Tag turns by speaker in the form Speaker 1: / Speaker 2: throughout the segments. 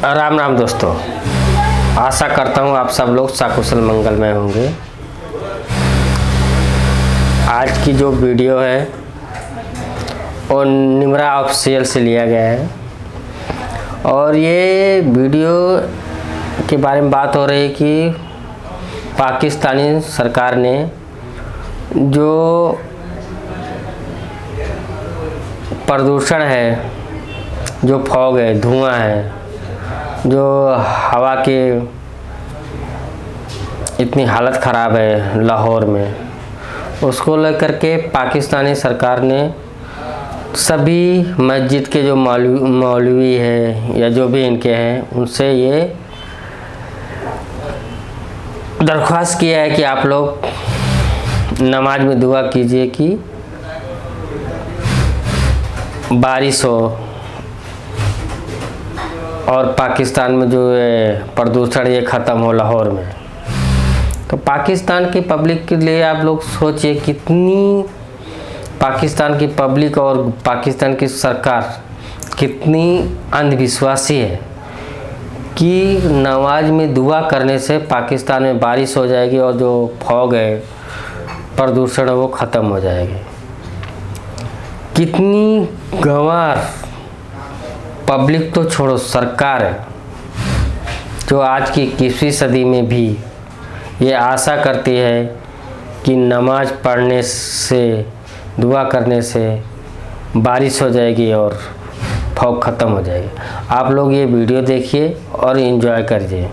Speaker 1: राम राम दोस्तों, आशा करता हूँ आप सब लोग सकुशल मंगलमय होंगे। आज की जो वीडियो है वो निमरा ऑफिशियल से लिया गया है और ये वीडियो के बारे में बात हो रही है कि पाकिस्तानी सरकार ने जो प्रदूषण है, जो फॉग है, धुआं है, जो हवा की इतनी हालत ख़राब है लाहौर में, उसको लेकर के पाकिस्तानी सरकार ने सभी मस्जिद के जो मौलवी है या जो भी इनके हैं उनसे ये दरख्वास्त किया है कि आप लोग नमाज में दुआ कीजिए कि बारिश हो और पाकिस्तान में जो प्रदूषण ये ख़त्म हो लाहौर में। तो पाकिस्तान की पब्लिक के लिए आप लोग सोचिए कितनी पाकिस्तान की पब्लिक और पाकिस्तान की सरकार कितनी अंधविश्वासी है कि नमाज में दुआ करने से पाकिस्तान में बारिश हो जाएगी और जो फॉग है, प्रदूषण है, वो ख़त्म हो जाएगी। कितनी गंवार पब्लिक तो छोड़ो, सरकार है जो आज की 21वीं सदी में भी ये आशा करती है कि नमाज पढ़ने से, दुआ करने से बारिश हो जाएगी और फॉग ख़त्म हो जाएगी। आप लोग ये वीडियो देखिए और एंजॉय करिए।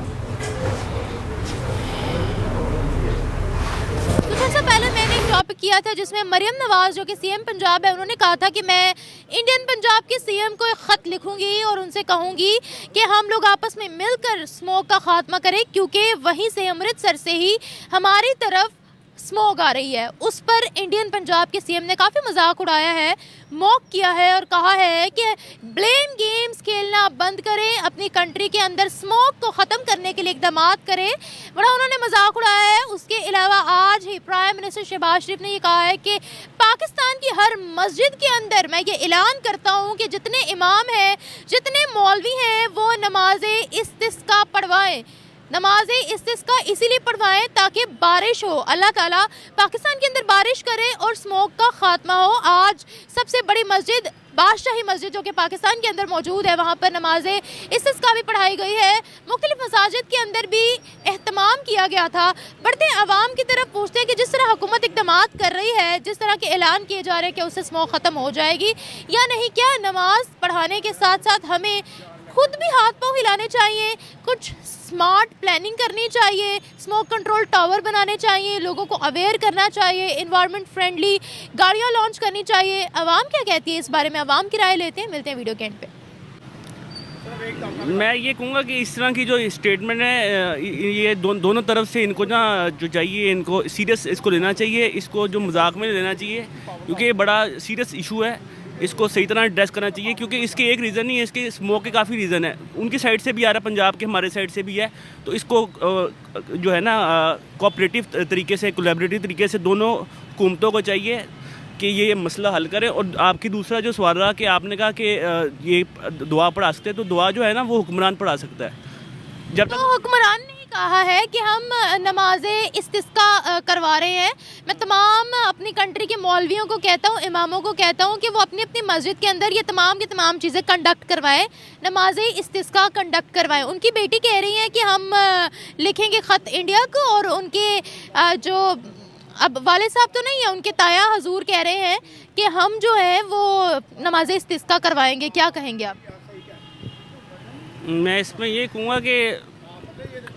Speaker 2: किया था जिसमें मरियम नवाज जो कि सीएम पंजाब है, उन्होंने कहा था कि मैं इंडियन पंजाब के सीएम को एक ख़त लिखूंगी और उनसे कहूंगी कि हम लोग आपस में मिलकर स्मोक का खात्मा करें, क्योंकि वहीं से अमृतसर से ही हमारी तरफ स्मोक आ रही है। उस पर इंडियन पंजाब के सीएम ने काफ़ी मजाक उड़ाया है, मॉक किया है और कहा है कि ब्लेम गेम्स खेलना बंद करें, अपनी कंट्री के अंदर स्मोक को ख़त्म करने के लिए इक़दाम करें। बड़ा उन्होंने मजाक उड़ाया है। उसके अलावा आज ही प्राइम मिनिस्टर शहबाज शरीफ ने ये कहा है कि पाकिस्तान की हर मस्जिद के अंदर मैं ये ऐलान करता हूँ कि जितने इमाम हैं, जितने मौलवी हैं, वो नमाज़े इस्तिस्का पढ़वाएँ। नमाज़े इस्तिस्का इसीलिए पढ़वाएं ताकि बारिश हो, अल्लाह ताला पाकिस्तान के अंदर बारिश करे और स्मोक का खात्मा हो। आज सबसे बड़ी मस्जिद बादशाही मस्जिद जो कि पाकिस्तान के अंदर मौजूद है, वहाँ पर नमाज़े इस्तिस्का भी पढ़ाई गई है। मुख्तलिफ मसाजिद के अंदर भी एहतमाम किया गया था। बढ़ते आवाम की तरफ पूछते हैं कि जिस तरह हुकूमत इक़दाम कर रही है, जिस तरह के ऐलान किए जा रहे हैं कि उससे स्मोक ख़त्म हो जाएगी या नहीं, क्या नमाज पढ़ाने के साथ साथ हमें खुद भी हाथ पांव हिलाने चाहिए, कुछ स्मार्ट प्लानिंग करनी चाहिए, स्मोक कंट्रोल टावर बनाने चाहिए, लोगों को अवेयर करना चाहिए, इन्वायरमेंट फ्रेंडली गाड़ियाँ लॉन्च करनी चाहिए। आवाम क्या कहती है इस बारे में, आवाम की राय लेते हैं। मिलते हैं वीडियो के एंड पे।
Speaker 3: मैं ये कहूँगा कि इस तरह की जो स्टेटमेंट है, ये दोनों तरफ से इनको ना जो चाहिए, इनको सीरियस इसको लेना चाहिए, इसको जो मजाक में लेना चाहिए, क्योंकि ये बड़ा सीरियस इशू है। इसको सही तरह एड्रेस करना चाहिए, क्योंकि इसके एक रीज़न नहीं है, इसके स्मोक के काफ़ी रीज़न है। उनकी साइड से भी आ रहा है, पंजाब के हमारे साइड से भी है। तो इसको जो है ना कोऑपरेटिव तरीके से, कोलैबोरेटिव तरीके से दोनों हुकूमतों को चाहिए कि ये मसला हल करें। और आपकी दूसरा जो सवाल रहा कि आपने कहा कि ये दुआ पढ़ा सकते हैं, तो दुआ जो है ना वो हुक्मरान पढ़ा सकता है। जब तक
Speaker 2: हुक्मरान ने कहा है कि हम नमाज़े इस्तिस्का करवा रहे हैं, मैं तमाम अपनी कंट्री के मौलवियों को कहता हूँ, इमामों को कहता हूँ कि वो अपनी अपनी मस्जिद के अंदर ये तमाम की तमाम चीज़ें कंडक्ट करवाएं, नमाज़े इस्तिस्का कंडक्ट करवाएं। उनकी बेटी कह रही है कि हम लिखेंगे ख़त इंडिया को, और उनके जो अब वाले साहब तो नहीं है, उनके ताया हजूर कह रहे हैं कि हम जो है वो नमाज़े इस्तिस्का करवाएंगे। क्या कहेंगे आप?
Speaker 3: मैं इसमें ये कहूँगा कि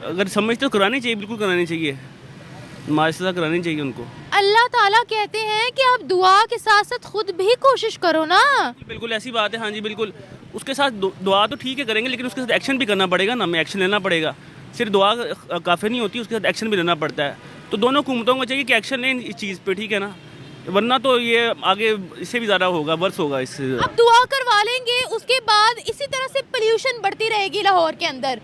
Speaker 3: अगर समझते तो करानी चाहिए, बिल्कुल करानी चाहिए, नमाज़ करानी चाहिए उनको।
Speaker 2: अल्लाह ताला कहते हैं कि आप दुआ के साथ साथ खुद भी कोशिश करो ना।
Speaker 3: बिल्कुल ऐसी बात है, हाँ जी बिल्कुल। उसके साथ दुआ तो ठीक है करेंगे, लेकिन उसके साथ एक्शन भी करना पड़ेगा ना, हमें एक्शन लेना पड़ेगा। सिर्फ दुआ काफ़ी नहीं होती, उसके साथ एक्शन भी लेना पड़ता है। तो दोनों हुकूमतों को चाहिए कि एक्शन लें इस चीज़ पे, ठीक है ना, वरना तो ये आगे इससे भी ज़्यादा होगा, वर्ष होगा इससे।
Speaker 2: अब दुआ करवा लेंगे, उसके बाद इसी तरह से पोल्यूशन बढ़ती रहेगी लाहौर के अंदर।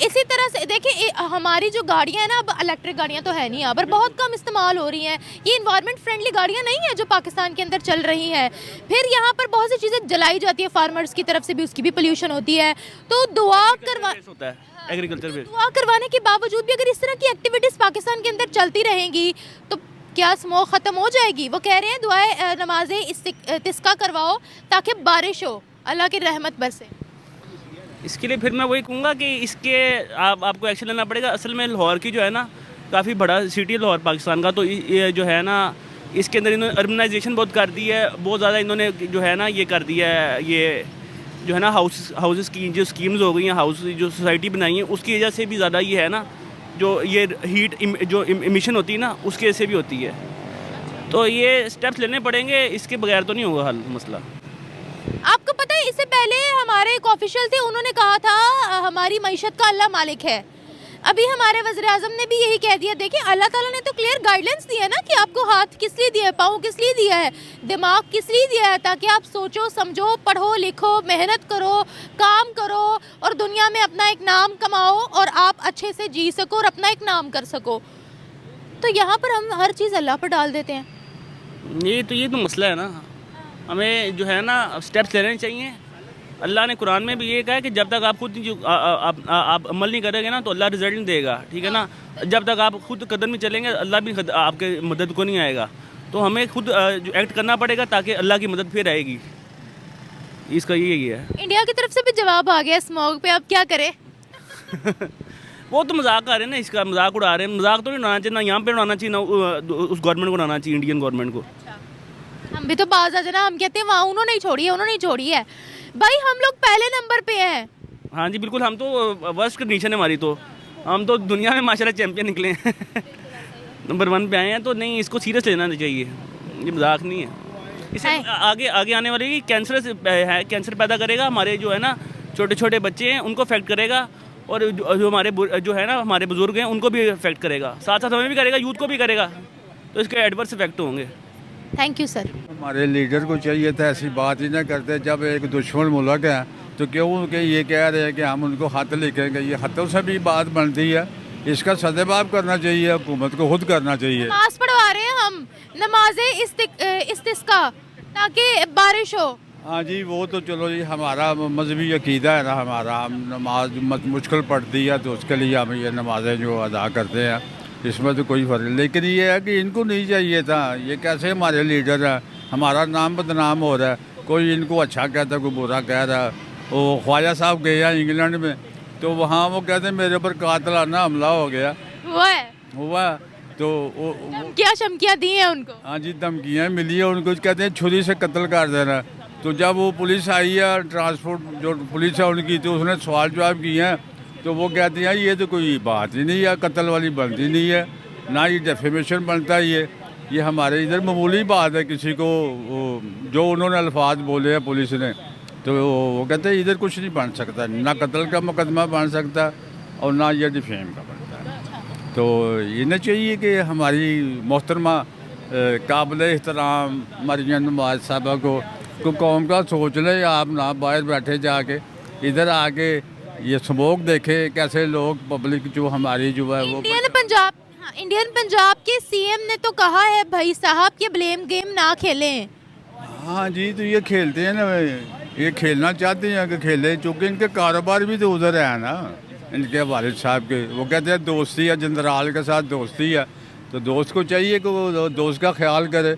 Speaker 2: इसी तरह से देखिए हमारी जो गाड़ियाँ हैं ना, अब इलेक्ट्रिक गाड़ियाँ तो है नहीं यहाँ पर, बहुत कम इस्तेमाल हो रही हैं। ये इन्वायरमेंट फ्रेंडली गाड़ियाँ नहीं है जो पाकिस्तान के अंदर चल रही हैं। फिर यहाँ पर बहुत सी चीज़ें जलाई जाती है, फार्मर्स की तरफ से भी उसकी भी पोल्यूशन होती है। तो दुआ
Speaker 3: होता है एग्रीकल्चर बेस।
Speaker 2: दुआ करवाने के बावजूद भी अगर इस तरह की एक्टिविटीज़ पाकिस्तान के अंदर चलती रहेंगी तो क्या स्मोक ख़त्म हो जाएगी? वो कह रहे हैं दुआएं नमाजें इस्तिस्का करवाओ ताकि बारिश हो, अल्लाह की रहमत बरसे।
Speaker 3: इसके लिए फिर मैं वही कहूँगा कि इसके आपको एक्शन लेना पड़ेगा। असल में लाहौर की जो है ना, काफ़ी बड़ा सिटी है लाहौर पाकिस्तान का, तो ये जो है ना, इसके अंदर इन्होंने अर्बनाइजेशन बहुत कर दी है, बहुत ज़्यादा इन्होंने जो है ना ये कर दिया है, ये जो है ना हाउसेस की जो स्कीम्स हो गई हैं, हाउस जो सोसाइटी बनाई है, उसकी वजह से भी ज़्यादा ये है ना, जो ये हीट जो इमिशन होती है ना, उसकी वजह से भी होती है। तो ये स्टेप्स लेने पड़ेंगे, इसके बगैर तो नहीं होगा हल मसला।
Speaker 2: आपको पता है इससे पहले हमारे एक ऑफिशियल थे, उन्होंने कहा था हमारी मईशत का अल्लाह मालिक है। अभी हमारे वज़ीर आज़म ने भी यही कह दिया। देखिए अल्लाह ताला ने तो क्लियर गाइडलाइंस दी है ना कि आपको हाथ किस लिए दिया है, पाँव किस लिए दिया है, दिमाग किस लिए दिया है, ताकि आप सोचो समझो, पढ़ो लिखो, मेहनत करो, काम करो और दुनिया में अपना एक नाम कमाओ और आप अच्छे से जी सको और अपना एक नाम कर सको। तो यहाँ पर हम हर चीज़ अल्लाह पर डाल देते हैं।
Speaker 3: ये तो मसला है ना, हमें जो है ना स्टेप्स लेने चाहिए। अल्लाह ने कुरान में भी ये कहा है कि जब तक आप खुद आप अमल नहीं करेंगे ना, तो अल्लाह रिजल्ट नहीं देगा, ठीक है ना। जब तक आप खुद कदम में चलेंगे, अल्लाह भी आपके मदद को नहीं आएगा। तो हमें खुद जो एक्ट करना पड़ेगा ताकि अल्लाह की मदद फिर आएगी। इसका यही है।
Speaker 2: इंडिया की तरफ से भी जवाब आ गया स्मोक पे, अब क्या करें?
Speaker 3: वो तो मजाक कर रहे हैं ना, इसका मजाक उड़ा रहे हैं। मजाक तो नहीं उड़ाना चाहिए, ना यहाँ पे उड़ाना चाहिए, ना उस गवर्नमेंट को उड़ाना चाहिए, इंडियन गवर्नमेंट को।
Speaker 2: हम भी तो बाज आ जाना, हम कहते हैं वहाँ उन्होंने ही छोड़ी है, उन्होंने ही छोड़ी है। भाई हम लोग पहले नंबर पे हैं।
Speaker 3: हाँ जी बिल्कुल, हम तो वर्स्ट कंडीशन है हमारी, तो हम तो दुनिया में माशाल्लाह चैंपियन निकले हैं। नंबर 1 पे आए हैं, तो नहीं, इसको सीरियस लेना चाहिए, ये मजाक नहीं है। इसे आगे आने वाले कैंसर पैदा करेगा, हमारे जो है ना छोटे छोटे बच्चे हैं उनको अफेक्ट करेगा, और जो हमारे जो है ना हमारे बुजुर्ग हैं उनको भी अफेक्ट करेगा, साथ साथ हमें भी करेगा, यूथ को भी करेगा, तो इसके एडवर्स इफेक्ट होंगे।
Speaker 2: Thank you sir.
Speaker 4: हमारे लीडर को चाहिए था ऐसी बात ही ना करते। जब एक दुश्मन मुल्क है तो क्यों उनके ये कह रहे हैं कि हम उनको खत लिखेंगे? ये खतों से भी बात बनती है, इसका सदेबाब करना चाहिए, हुकूमत को खुद करना चाहिए।
Speaker 2: नमाज पढ़वा रहे हैं हम, नमाज़े इस्तिस्का, ताकि बारिश हो।
Speaker 4: हाँ जी, वो तो चलो जी हमारा मजहबी अकीदा है ना, हमारा हम नमाज मुश्किल पड़ती है तो उसके लिए हम ये नमाजें जो अदा करते हैं, इसमें तो कोई फ़र्क नहीं। लेकिन ये है कि इनको नहीं चाहिए था। ये कैसे हमारे लीडर है, हमारा नाम बदनाम हो रहा है, कोई इनको अच्छा कहता है, कोई बुरा कह रहा है। वो ख्वाजा साहब गए हैं इंग्लैंड में, तो वहाँ वो कहते हैं मेरे ऊपर कातिलाना हमला हो गया हुआ, तो
Speaker 2: क्या धमकियाँ दी हैं उनको?
Speaker 4: हाँ जी, धमकियाँ मिली है उनको, कहते हैं छुरी से कत्ल कर देना। तो जब वो पुलिस आई है, ट्रांसपोर्ट जो पुलिस है उनकी, तो उसने सवाल जवाब किए हैं, तो वो कहती हैं ये तो कोई बात ही नहीं है, कत्ल वाली बनती नहीं है, ना ये डेफेमेशन बनता है। ये हमारे इधर मामूली बात है। किसी को जो उन्होंने अल्फाज बोले हैं पुलिस ने, तो वो कहते हैं इधर कुछ नहीं बन सकता, ना कत्ल का मुकदमा बन सकता और ना ये डिफेम का बनता है। तो इन्हें चाहिए कि हमारी मोहतरमा काबिल एहतराम मरियम नवाज साहबा को कौम का सोच ले। आप ना बाहर बैठे जाके, इधर आके ये स्मोक देखे कैसे लोग पब्लिक जो हमारी जो है वो
Speaker 2: इंडियन पंजाब के सीएम ने तो कहा है भाई साहब कि ब्लेम गेम ना खेलें।
Speaker 4: हाँ जी, तो ये खेलते हैं ना, ये खेलना चाहते हैं कि खेलें, चूँकि इनके कारोबार भी तो उधर है ना, इनके वालिद साहब के। वो कहते हैं दोस्ती है, जनरल के साथ दोस्ती है, तो दोस्त को चाहिए कि वो दोस्त का ख्याल करे,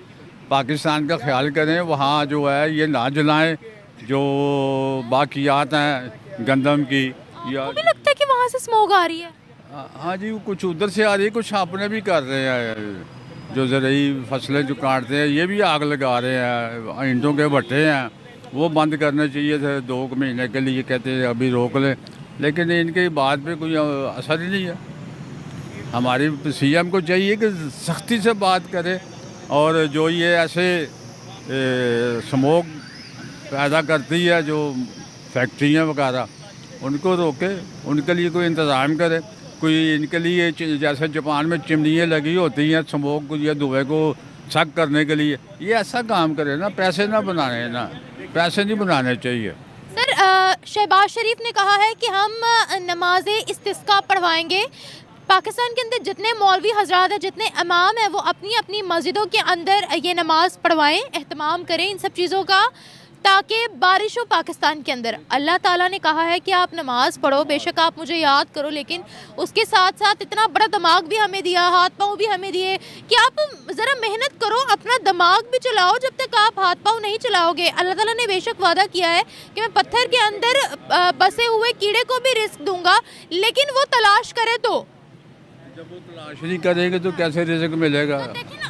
Speaker 4: पाकिस्तान का ख्याल करें। वहाँ जो है ये ना जलाएं जो बाकियात हैं गंदम की। या
Speaker 2: मुझे लगता है कि वहाँ से स्मोक आ रही है।
Speaker 4: हाँ जी, वो कुछ उधर से आ रही है, कुछ अपने भी कर रहे हैं। जो ज़रूरी फसलें जो काटते हैं ये भी आग लगा रहे हैं। ईंटों के भट्टे हैं वो बंद करने चाहिए थे 2 महीने के लिए, कहते हैं अभी रोक लें, लेकिन इनकी बात पे कोई असर ही नहीं है। हमारी सीएम को चाहिए कि सख्ती से बात करे, और जो ये ऐसे स्मोक पैदा करती है जो फैक्ट्रियाँ वगैरह, उनको रोके, उनके लिए कोई इंतज़ाम करे। कोई इनके लिए जैसे जापान में चिमनियाँ लगी होती हैं स्मोक को या धुएँ को सक करने के लिए, ये ऐसा काम करे ना, पैसे ना बनाने चाहिए।
Speaker 2: सर शहबाज शरीफ ने कहा है कि हम नमाज इस्तिस्का पढ़वाएंगे। पाकिस्तान के अंदर जितने मौलवी हजरात हैं, जितने इमाम हैं, वो अपनी अपनी मस्जिदों के अंदर ये नमाज़ पढ़वाएं, एहतमाम करें इन सब चीज़ों का, ताकि बारिश हो पाकिस्तान के अंदर। अल्लाह ताला ने कहा है कि आप नमाज़ पढ़ो, बेशक आप मुझे याद करो, लेकिन उसके साथ साथ इतना बड़ा दिमाग भी हमें दिया, हाथ पाँव भी हमें दिए कि आप ज़रा मेहनत करो, अपना दिमाग भी चलाओ। जब तक आप हाथ पाँव नहीं चलाओगे, अल्लाह ताला ने बेशक वादा किया है कि मैं पत्थर के अंदर बसे हुए कीड़े को भी रिस्क दूंगा, लेकिन वो तलाश करे तो।
Speaker 4: जब वो तलाश नहीं करेंगे तो कैसे रिज़्क मिलेगा?
Speaker 2: लेकिन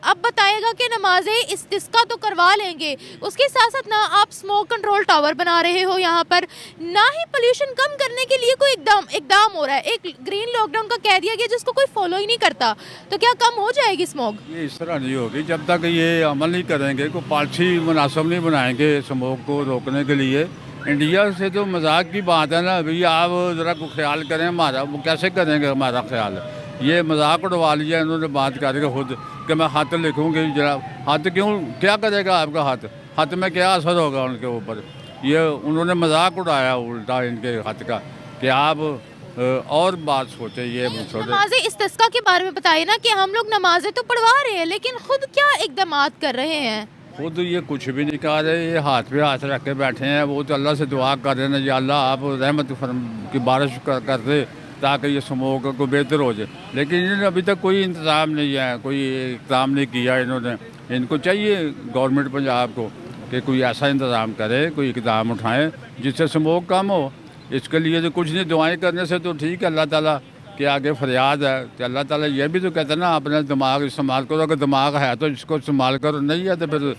Speaker 2: अब बताएगा कि नमाजें इस्तिस्का तो करवा लेंगे, उसके साथ साथ ना आप स्मोक कंट्रोल टावर बना रहे हो यहाँ पर, ना ही पोल्यूशन कम करने के लिए कोई इकदाम हो रहा है। एक ग्रीन लॉकडाउन का कह दिया गया जिसको कोई फॉलो ही नहीं करता, तो क्या कम हो जाएगी स्मोक?
Speaker 4: ये इस तरह नहीं होगी जब तक ये अमल नहीं करेंगे, कोई पॉलिसी मुनासिब नहीं बनाएंगे स्मोक को रोकने के लिए। इंडिया से तो मजाक की बात है ना भैया, आप ज़रा को ख्याल करें हमारा, वो कैसे करेंगे हमारा ख्याल? ये मजाक उड़वा लिया इन्होंने बात करके खुद कि मैं हाथ लिखूँगी। जरा हाथ क्यों, क्या करेगा आपका हाथ में क्या असर होगा उनके ऊपर? ये उन्होंने मजाक उड़ाया उल्टा इनके हाथ का कि आप और बात सोचे। ये
Speaker 2: नमाज़े इस्तिस्का के बारे में बताइए ना कि हम लोग नमाजें तो पढ़वा रहे हैं, लेकिन खुद क्या इक़दामात कर रहे हैं?
Speaker 4: खुद ये कुछ भी नहीं कर रहे, ये हाथ पे हाथ रख के बैठे हैं। वो तो अल्लाह से दुआ कर रहे हैं, या अल्लाह आप रहमत की बारिश कर दे ताकि ये स्मोक को बेहतर हो जाए, लेकिन इन्होंने अभी तक कोई इंतज़ाम नहीं है, कोई इक़दाम नहीं किया इन्होंने। इनको चाहिए गवर्नमेंट पंजाब को कि कोई ऐसा इंतज़ाम करे, कोई इक़दाम उठाएं जिससे स्मोक कम हो। इसके लिए तो कुछ नहीं, दुआएं करने से तो ठीक है, अल्लाह ताला के आगे फरियाद है कि अल्लाह ताला ये भी तो कहते हैं ना, अपना दिमाग इस्तेमाल करो, अगर दिमाग है तो इसको इस्तेमाल करो, नहीं है तो फिर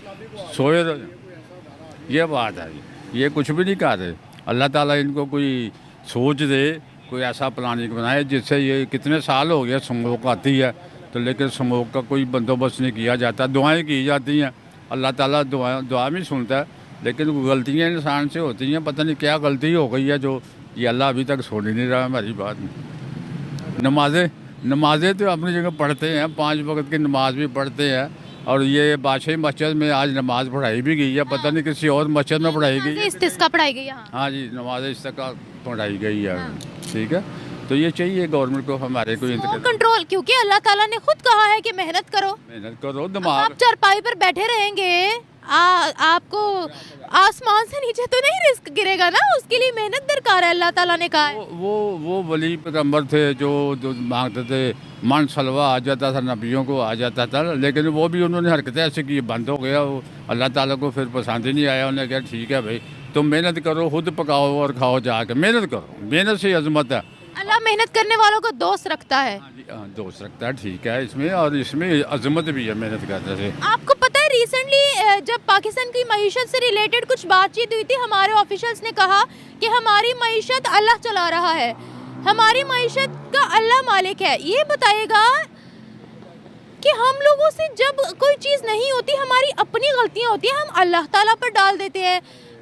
Speaker 4: सोए रहो। ये बात है, ये कुछ भी नहीं कर रहे। अल्लाह ताला इनको कोई सोच दे, कोई ऐसा प्लानिंग बनाए जिससे ये कितने साल हो गए स्मोक आती है तो, लेकिन स्मोक का कोई बंदोबस्त नहीं किया जाता। दुआएं की जाती हैं, अल्लाह ताला दुआ भी सुनता है, लेकिन गलतियाँ इंसान से होती हैं। पता नहीं क्या गलती हो गई है जो ये अल्लाह अभी तक सुन ही नहीं रहा हमारी बात। नमाजें तो अपनी जगह पढ़ते हैं, 5 वक्त की नमाज भी पढ़ते हैं, और ये बादशाही मस्जिद में आज नमाज पढ़ाई भी गई है, पता नहीं किसी और मस्जिद में पढ़ाई गई है।
Speaker 2: इस्तिस्का पढ़ाई गई है।
Speaker 4: हाँ जी, नमाज इस्तिस्का पढ़ाई गई है। ठीक है, तो ये चाहिए गवर्नमेंट को हमारे को
Speaker 2: कंट्रोल, क्योंकि अल्लाह ताला ने खुद कहा है कि मेहनत करो। दिमाग आप चारपाई पर बैठे रहेंगे, आपको आसमान से नीचे तो नहीं रिस्क गिरेगा ना, उसके लिए मेहनत दरकार है, अल्लाह ताला ने कहा है।
Speaker 4: वो वली पैगम्बर थे जो मांगते थे, मन सलवा आ जाता था, नबियों को आ जाता था, लेकिन वो भी उन्होंने हरकतें ऐसी की, बंद हो गया। वो अल्लाह ताला को फिर पसंद ही नहीं आया। उन्होंने कहा ठीक है भाई, तुम मेहनत करो, खुद पकाओ और खाओ, जाके मेहनत करो, मेहनत से अजमत है।
Speaker 2: अल्लाह मेहनत करने वालों को दोस्त रखता है।
Speaker 4: दोस्त रखता है, ठीक है इसमें, और इसमें अजमत भी है मेहनत करने से।
Speaker 2: आपको पता है रिसेंटली जब पाकिस्तान की मईशत से रिलेटेड कुछ बातचीत हुई थी, हमारे ऑफिशियल्स ने कहा कि हमारी मईशत अल्लाह चला रहा है, हमारी मईशत का अल्लाह मालिक है। ये बताएगा कि हम लोगों से जब कोई चीज़ नहीं होती, हमारी अपनी गलतियाँ होती हैं, हम अल्लाह ताला पर डाल देते हैं।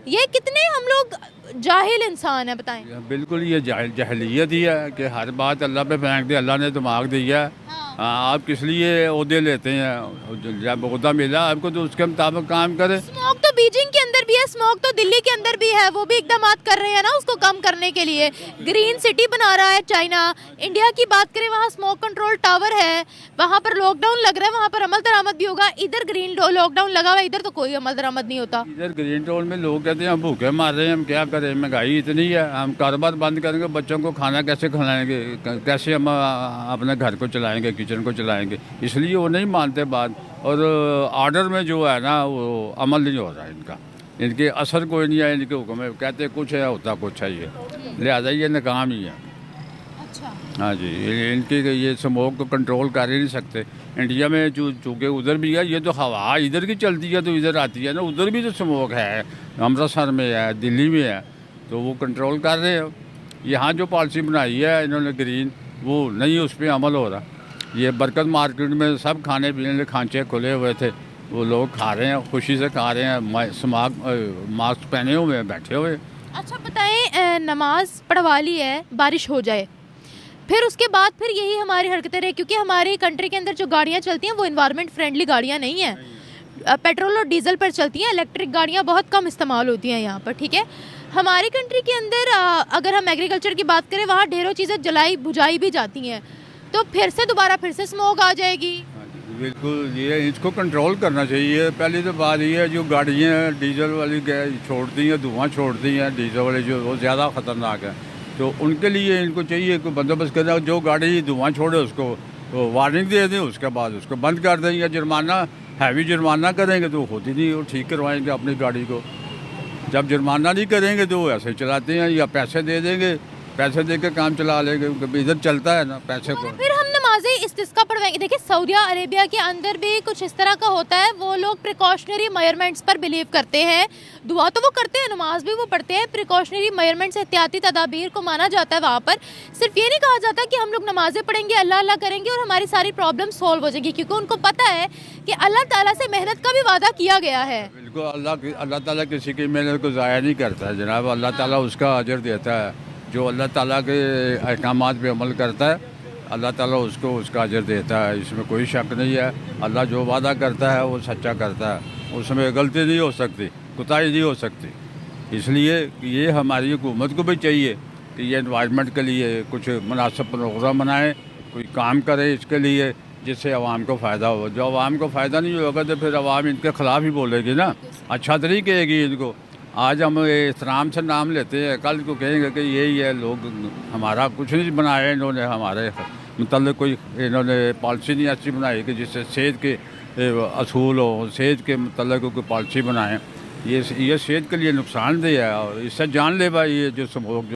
Speaker 2: ये कितने हम लोग जाहिल इंसान है, बताएं।
Speaker 4: बिल्कुल ये जहलियत ही है कि हर बात अल्लाह पे फेंक दे। अल्लाह ने दिमाग दिया है, आप किस लिए ओहदे लेते हैं? जब ओहदा मिला आपको तो उसके मुताबिक काम करें।
Speaker 2: स्मोक तो बीजिंग के अंदर भी है, स्मोक तो दिल्ली के अंदर भी है, वो भी इकदामात कर रहे हैं ना उसको कम करने के लिए। ग्रीन सिटी बना रहा है चाइना। इंडिया की बात करें, वहाँ स्मोक कंट्रोल टावर है, वहाँ पर लॉकडाउन लग रहा है, वहाँ पर अमल दरामद भी होगा। इधर ग्रीन लॉकडाउन लगा हुआ है, इधर तो कोई अमल दरामद नहीं होता।
Speaker 4: इधर ग्रीन टाउन में लोग कहते हैं हम भूखे मार रहे हैं, हम क्या करें, महंगाई इतनी है, हम कारोबार बंद करेंगे, बच्चों को खाना कैसे खिलाएंगे, कैसे हम अपने घर को चलाएंगे, किचन को चलाएंगे, इसलिए वो नहीं मानते बात। और ऑर्डर में जो है ना वो अमल नहीं हो रहा है इनका, इनके असर कोई नहीं है, इनके हुक्म है, कहते कुछ है होता कुछ है, ये लिहाजा ये नाकाम ही है।
Speaker 2: अच्छा।
Speaker 4: हाँ जी, इनके ये स्मोक को कंट्रोल कर ही नहीं सकते। इंडिया में चूँकि उधर भी है, ये तो हवा इधर की चलती है तो इधर आती है ना, उधर भी तो स्मोक है, अमृतसर में है, दिल्ली में है, तो वो कंट्रोल कर रहे हैं। यहाँ जो पॉलिसी बनाई है इन्होंने ग्रीन, वो नहीं उस पर अमल हो रहा। ये बरकत मार्केट में सब खाने पीने के खांचे खुले हुए थे, वो लोग खा रहे हैं, खुशी से खा रहे हैं, मास्क पहने हुए बैठे हुए।
Speaker 2: अच्छा बताएं, नमाज पढ़वा ली है, बारिश हो जाए, फिर उसके बाद फिर यही हमारी हरकतें रहे, क्योंकि हमारी कंट्री के अंदर जो गाड़ियाँ चलती हैं वो इन्वायरमेंट फ्रेंडली गाड़ियाँ नहीं हैं। पेट्रोल और डीजल पर चलती हैं, इलेक्ट्रिक गाड़ियाँ बहुत कम इस्तेमाल होती हैं यहाँ पर, ठीक है। हमारी कंट्री के अंदर अगर हम एग्रीकल्चर की बात करें, वहाँ ढेरों चीज़ें जलाई बुझाई भी जाती हैं, तो फिर से स्मोक आ जाएगी।
Speaker 4: बिल्कुल, ये इसको कंट्रोल करना चाहिए। पहली तो बात ये है, जो गाड़ियाँ डीजल वाली छोड़ती हैं, धुआं छोड़ती हैं डीजल वाली, जो वो ज़्यादा ख़तरनाक है, तो उनके लिए इनको चाहिए कि बंदोबस्त करना, जो गाड़ी धुआं छोड़े उसको तो वार्निंग दे दें, उसके बाद उसको बंद कर दें या जुर्माना, हैवी जुर्माना करेंगे तो होती नहीं, वो ठीक करवाएंगे अपनी गाड़ी को। जब जुर्माना नहीं करेंगे तो वो ऐसे चलाते हैं, या पैसे दे देंगे, पैसे दे के काम चला लेंगे, क्योंकि इधर चलता है ना पैसे को।
Speaker 2: फिर हम नमाजें इस्तिस्का पढ़वाएंगे। देखिए सऊदी अरेबिया के अंदर भी कुछ इस तरह का होता है, वो लोग प्रिकॉशनरी मेजरमेंट्स पर बिलीव करते हैं, दुआ तो वो करते हैं, नमाज भी वो पढ़ते हैं, प्रिकॉशनरी मेजरमेंट्स एहतियाती तदाबीर को माना जाता है वहाँ पर। सिर्फ ये नहीं कहा जाता कि हम लोग नमाजें पढ़ेंगे, अल्लाह अल्लाह करेंगे और हमारी सारी प्रॉब्लम सॉल्व हो जाएगी, क्योंकि उनको पता है कि अल्लाह ताला से मेहनत का भी वादा किया गया है।
Speaker 4: बिल्कुल, अल्लाह ताला किसी की मेहनत को ज़ाया नहीं करता है जनाब। अल्लाह ताला उसका अजर देता है, जो अल्लाह ताला के अहकामात पे अमल करता है, अल्लाह ताला उसको उसका अजर देता है, इसमें कोई शक नहीं है। अल्लाह जो वादा करता है वो सच्चा करता है, उसमें गलती नहीं हो सकती, कोताही नहीं हो सकती। इसलिए ये हमारी हुकूमत को भी चाहिए कि ये एनवायरनमेंट के लिए कुछ मुनासिब प्रोग्राम बनाए, कोई काम करे इसके लिए, जिससे आवाम को फ़ायदा हो। जो आवाम को फ़ायदा नहीं होगा तो फिर आवाम इनके ख़िलाफ़ ही बोलेगी ना, अच्छा तो नहीं कहेगी इनको। आज हम एहतराम से नाम लेते हैं, कल को कहेंगे कि यही है, लोग हमारा कुछ नहीं बनाया इन्होंने, हमारे मतलब कोई इन्होंने पॉलिसी नहीं ऐसी बनाई कि जिससे सेहत के असूल हो, सेहत के मतलब कोई पॉलिसी बनाएं। ये सेहत के लिए नुकसानदेह है और इससे जानलेवा ये जो स्मोक